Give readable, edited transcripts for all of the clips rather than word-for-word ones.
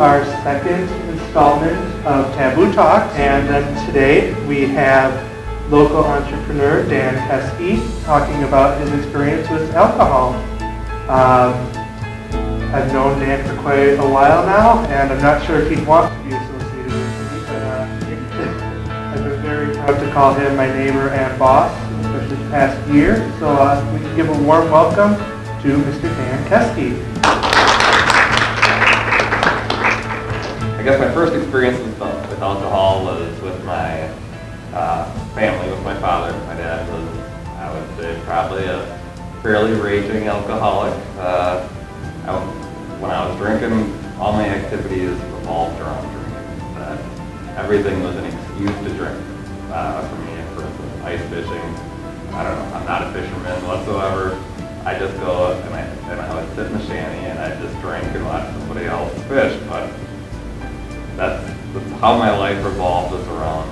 our second installment of Taboo Talks, and then today we have local entrepreneur Dan Keske talking about his experience with alcohol. I've known Dan for quite a while now, and I'm not sure if he'd want to be associated with me, but I've been very proud to call him my neighbor and boss, especially the past year. So we can give a warm welcome to Mr. Dan Keske. I guess my first experience with alcohol was with my family, with my father. My dad was, I would say, probably a fairly raging alcoholic. When I was drinking, all my activities revolved around drinking. Everything was an excuse to drink. For me, for instance, ice fishing. I don't know, I'm not a fisherman whatsoever. I just go and I would sit in the shanty and I just drink and watch somebody else fish. But that's how my life revolved, was around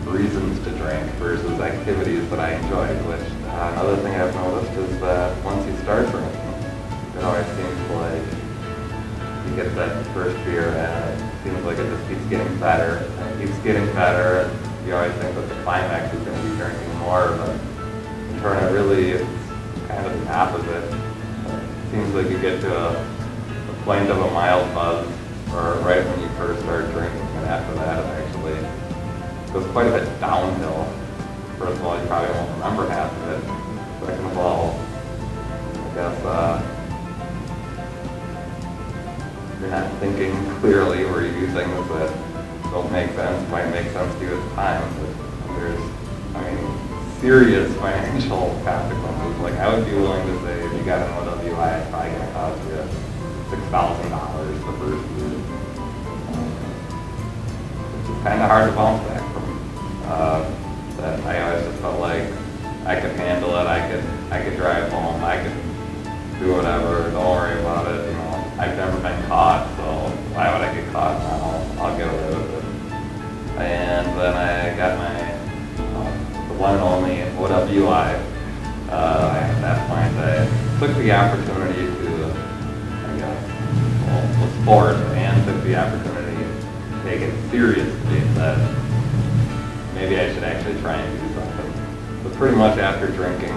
reasons to drink versus activities that I enjoyed. Which another thing I've noticed is that once you start drinking, it always seems like you get that first beer and it seems like it just keeps getting better and it keeps getting better, and you always think that the climax is going to be drinking more, but in turn it really is kind of the opposite. It seems like you get to a point of a mild buzz, or right when you first start drinking, and after that it actually goes quite a bit downhill. First of all, you probably won't remember half of it. Second of all, I guess you're not thinking clearly, or you do things that don't make sense, might make sense to you at the time, but there's, serious financial consequences. Like, I would be willing to say if you got an OWI, it's probably going to cost you $6,000 the first year. Which is kind of hard to bounce back from. That I always just felt like I could handle it, I could drive home, I could do whatever, don't worry about it, you know. I've never been caught, so why would I get caught now? I'll get away with it. And then I got my the one and only OWI. At that point, I took the opportunity to, was forced, and took the opportunity to take it seriously, that maybe I should actually try and do something. But pretty much after drinking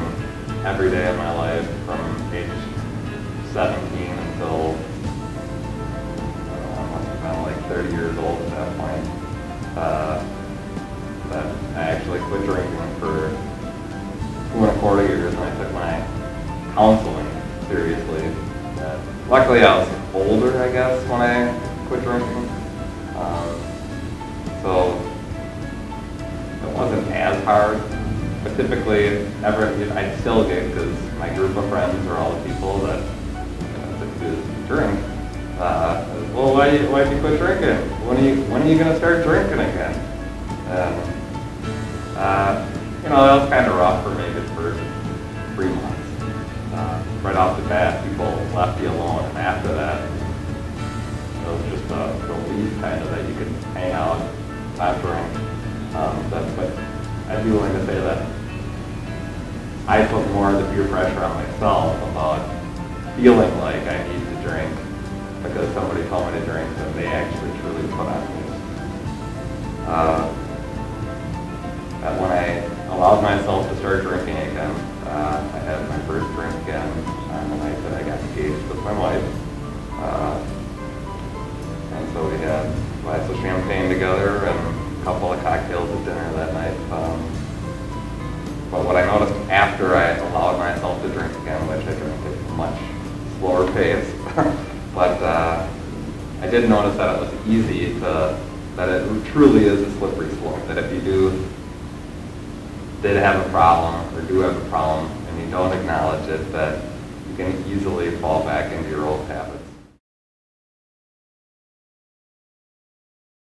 every day of my life from age 17 until I must have been like 30 years old at that point, that I actually quit drinking for 2¼ years, and I took my counseling seriously. Luckily I was older, I guess, when I quit drinking. So it wasn't as hard, but typically I'd still get, because my group of friends are all the people that drink. Well, why'd you quit drinking? When are you going to start drinking again? That was kind of rough for me the first 3 months. Right off the bat, people left you alone, and after that, it was just a relief kind of that you could hang out, not drink. But I'd be willing to say that I put more of the peer pressure on myself about feeling like I need to drink because somebody told me to drink than they actually truly put on me. That when I allowed myself to start drinking again, I had my first drink again on the night that I got engaged with my wife. And so we had a glass of champagne together and a couple of cocktails at dinner that night. But what I noticed after I allowed myself to drink again, which I drank at a much slower pace, but I did notice that it was easy that it truly is a slippery slope, that if you did have a problem or do have a problem and you don't acknowledge it, that you can easily fall back into your old habits.